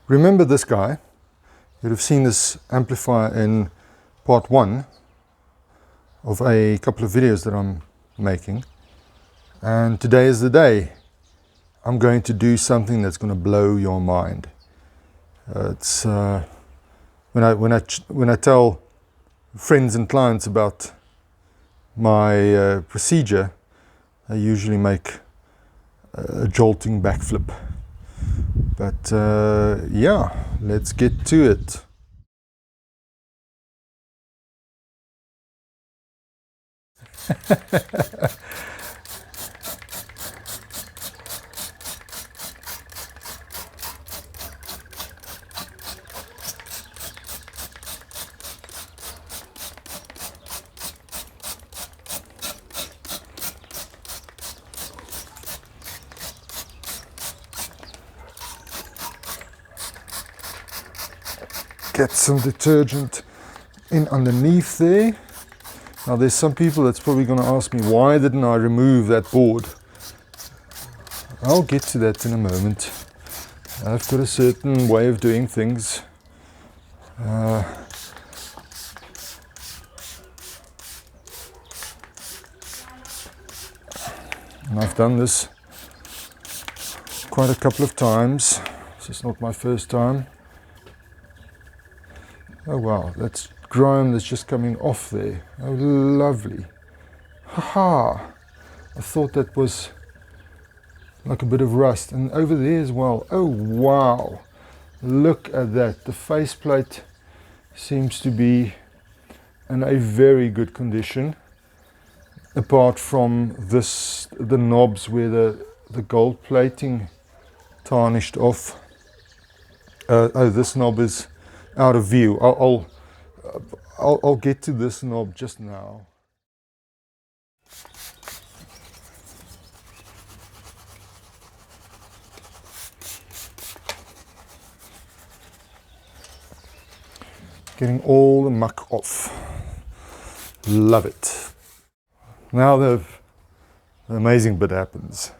remember this guy. You'd have seen this amplifier in part 1 of a couple of videos that I'm making. And today is the day. I'm going to do something that's going to blow your mind. It's when I tell friends and clients about my procedure, I usually make a jolting backflip. But yeah, let's get to it. Get some detergent in underneath there. Now there's some people that's probably going to ask me, why didn't I remove that board? I'll get to that in a moment. I've got a certain way of doing things. And I've done this quite a couple of times. This is not my first time. Oh wow, that's grime that's just coming off there. Oh lovely. Haha! I thought that was like a bit of rust. And over there as well. Oh wow! Look at that. The faceplate seems to be in a very good condition. Apart from this, the knobs where the gold plating tarnished off. Oh, this knob is out of view. I'll get to this knob just now. Getting all the muck off. Love it. Now the amazing bit happens.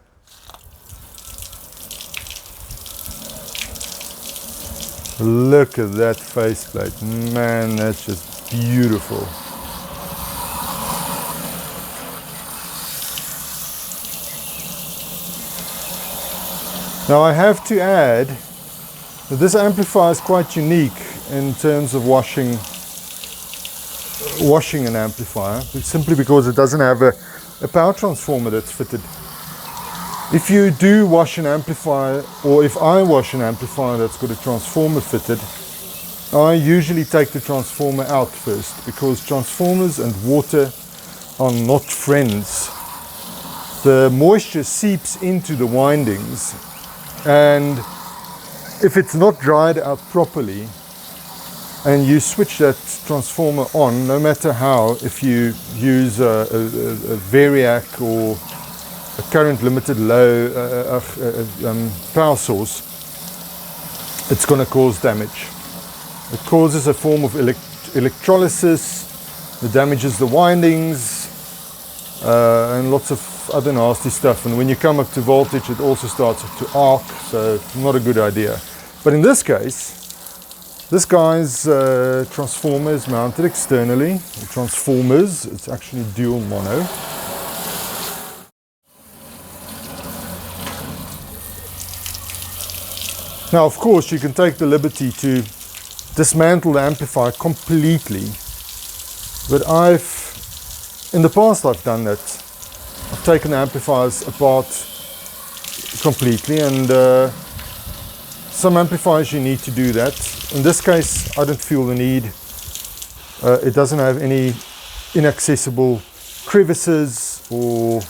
Look at that faceplate, man, that's just beautiful. Now I have to add that this amplifier is quite unique in terms of washing an amplifier, simply because it doesn't have a power transformer that's fitted. If you do wash an amplifier, or if I wash an amplifier that's got a transformer fitted, I usually take the transformer out first, because transformers and water are not friends. The moisture seeps into the windings, and if it's not dried out properly and you switch that transformer on, no matter how, if you use a variac or a current limited low power source, it's going to cause damage. It causes a form of electrolysis, it damages the windings, and lots of other nasty stuff. And when you come up to voltage, it also starts to arc, so not a good idea. But in this case, this guy's transformer is mounted externally. Transformers, it's actually dual mono. Now, of course, you can take the liberty to dismantle the amplifier completely, but in the past I've done that. I've taken the amplifiers apart completely, and some amplifiers you need to do that. In this case, I don't feel the need. It doesn't have any inaccessible crevices or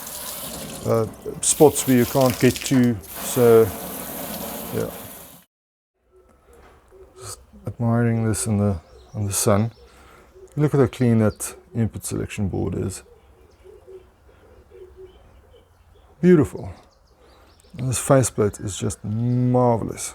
spots where you can't get to, so yeah. Admiring this in the sun. Look at how clean that input selection board is. Beautiful. And this faceplate is just marvelous.